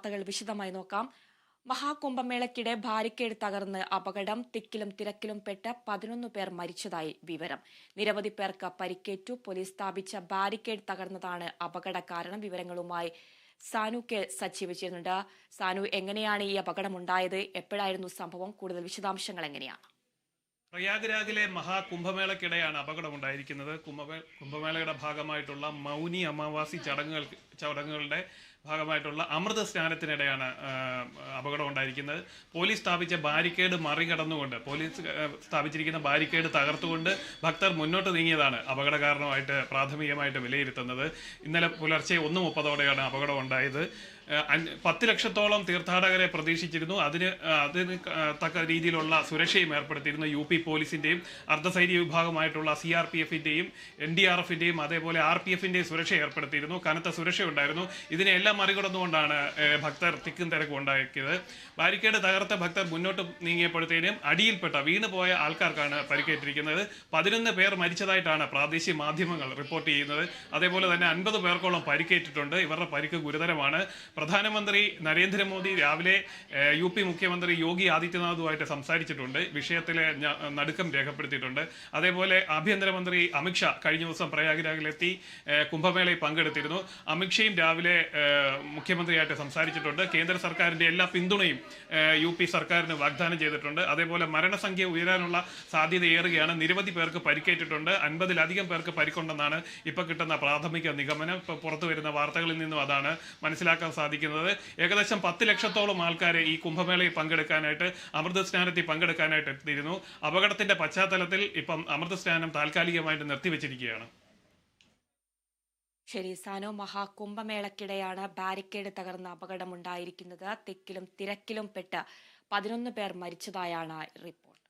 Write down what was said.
വാർത്തകൾ വിശദമായി നോക്കാം. മഹാകുംഭമേളയ്ക്കിടെ ബാരിക്കേഡ് തകർന്ന് അപകടം. തിക്കിലും തിരക്കിലും പെട്ട് 11 പേർ മരിച്ചതായി വിവരം. നിരവധി പേർക്ക് പരിക്കേറ്റു. പോലീസ് സ്ഥാപിച്ച ബാരിക്കേഡ് തകർന്നതാണ് അപകട കാരണം. വിവരങ്ങളുമായി സാനു കെ സജീവിച്ചിരുന്നുണ്ട്. സാനു, എങ്ങനെയാണ് ഈ അപകടമുണ്ടായത്? എപ്പോഴായിരുന്നു സംഭവം? കൂടുതൽ വിശദാംശങ്ങൾ എങ്ങനെയാണ്? പ്രയാഗ്രാജിലെ മഹാകുംഭമേളയ്ക്കിടെയാണ് അപകടമുണ്ടായിരിക്കുന്നത്. കുംഭമേളയുടെ ഭാഗമായിട്ടുള്ള മൗനി അമാവാസി ചടങ്ങുകളുടെ ഭാഗമായിട്ടുള്ള അമൃത സ്നാനത്തിനിടെയാണ് അപകടം ഉണ്ടായിരിക്കുന്നത്. പോലീസ് സ്ഥാപിച്ച ബാരിക്കേഡ് മറികടന്നുകൊണ്ട് സ്ഥാപിച്ചിരിക്കുന്ന ബാരിക്കേഡ് തകർത്തുകൊണ്ട് ഭക്തർ മുന്നോട്ട് നീങ്ങിയതാണ് അപകട കാരണമായിട്ട് പ്രാഥമികമായിട്ട് വിലയിരുത്തുന്നത്. ഇന്നലെ പുലർച്ചെ 1:30 അപകടം ഉണ്ടായത്. 10 ലക്ഷത്തോളം തീർത്ഥാടകരെ പ്രതീക്ഷിച്ചിരുന്നു. അതിന് തക്ക രീതിയിലുള്ള സുരക്ഷയും ഏർപ്പെടുത്തിയിരുന്നു. UP പോലീസിന്റെയും അർദ്ധസൈനിക വിഭാഗമായിട്ടുള്ള CRPF-ന്റെയും NDRF-ന്റെയും അതേപോലെ RPF-ന്റെയും സുരക്ഷ ഏർപ്പെടുത്തിയിരുന്നു. കനത്ത സുരക്ഷയുണ്ടായിരുന്നു. ഇതിനെല്ലാം മറികടന്നുകൊണ്ടാണ് ഭക്തർ തിക്കും തിരക്കും ഉണ്ടാക്കിയത്. ബാരിക്കേഡ് തകർത്ത ഭക്തർ മുന്നോട്ട് നീങ്ങിയപ്പോഴത്തേനും അടിയിൽപ്പെട്ട വീണുപോയ ആൾക്കാർക്കാണ് പരിക്കേറ്റിരിക്കുന്നത്. 11 പേർ മരിച്ചതായിട്ടാണ് പ്രാദേശിക മാധ്യമങ്ങൾ റിപ്പോർട്ട് ചെയ്യുന്നത്. അതേപോലെ തന്നെ 50 പേർക്കോളം പരിക്കേറ്റിട്ടുണ്ട്. ഇവരുടെ പരിക്ക് ഗുരുതരമാണ്. പ്രധാനമന്ത്രി നരേന്ദ്രമോദി രാവിലെ UP മുഖ്യമന്ത്രി യോഗി ആദിത്യനാഥുമായിട്ട് സംസാരിച്ചിട്ടുണ്ട്. വിഷയത്തിലെ നടുക്കം രേഖപ്പെടുത്തിയിട്ടുണ്ട്. അതേപോലെ ആഭ്യന്തരമന്ത്രി അമിത്ഷാ കഴിഞ്ഞ ദിവസം പ്രയാഗ്രാജിലെത്തി കുംഭമേളയിൽ പങ്കെടുത്തിരുന്നു. അമിത്ഷയും രാവിലെ മുഖ്യമന്ത്രിയായിട്ട് സംസാരിച്ചിട്ടുണ്ട്. കേന്ദ്ര സർക്കാരിന്റെ എല്ലാ പിന്തുണയും UP സർക്കാരിന് വാഗ്ദാനം ചെയ്തിട്ടുണ്ട്. അതേപോലെ മരണസംഖ്യ ഉയരാനുള്ള സാധ്യത ഏറുകയാണ്. നിരവധി പേർക്ക് പരിക്കേറ്റിട്ടുണ്ട്. 50-ലധികം പേർക്ക് പരിക്കുണ്ടെന്നാണ് ഇപ്പോൾ കിട്ടുന്ന പ്രാഥമിക നിഗമനം. ഇപ്പോൾ പുറത്തു വരുന്ന വാർത്തകളിൽ നിന്നും അതാണ് മനസ്സിലാക്കാൻ സാധിക്കുന്നത്. ഏകദേശം 10 ലക്ഷത്തോളം ആൾക്കാരെ ഈ കുംഭമേളയിൽ പങ്കെടുക്കാനായിട്ട് അമൃത സ്നാനത്തിൽ പങ്കെടുക്കാനായിട്ട് എത്തിയിരുന്നു. അപകടത്തിന്റെ പശ്ചാത്തലത്തിൽ ഇപ്പം അമൃത സ്നാനം താൽക്കാലികമായിട്ട് നിർത്തിവെച്ചിരിക്കുകയാണ്. ശരി സാനു, മഹാകുംഭമേളയ്ക്കിടെയാണ് ബാരിക്കേഡ് തകർന്ന അപകടമുണ്ടായിരിക്കുന്നത്. തിക്കിലും തിരക്കിലും പെട്ട് 11 പേർ മരിച്ചതായാണ് റിപ്പോർട്ട്.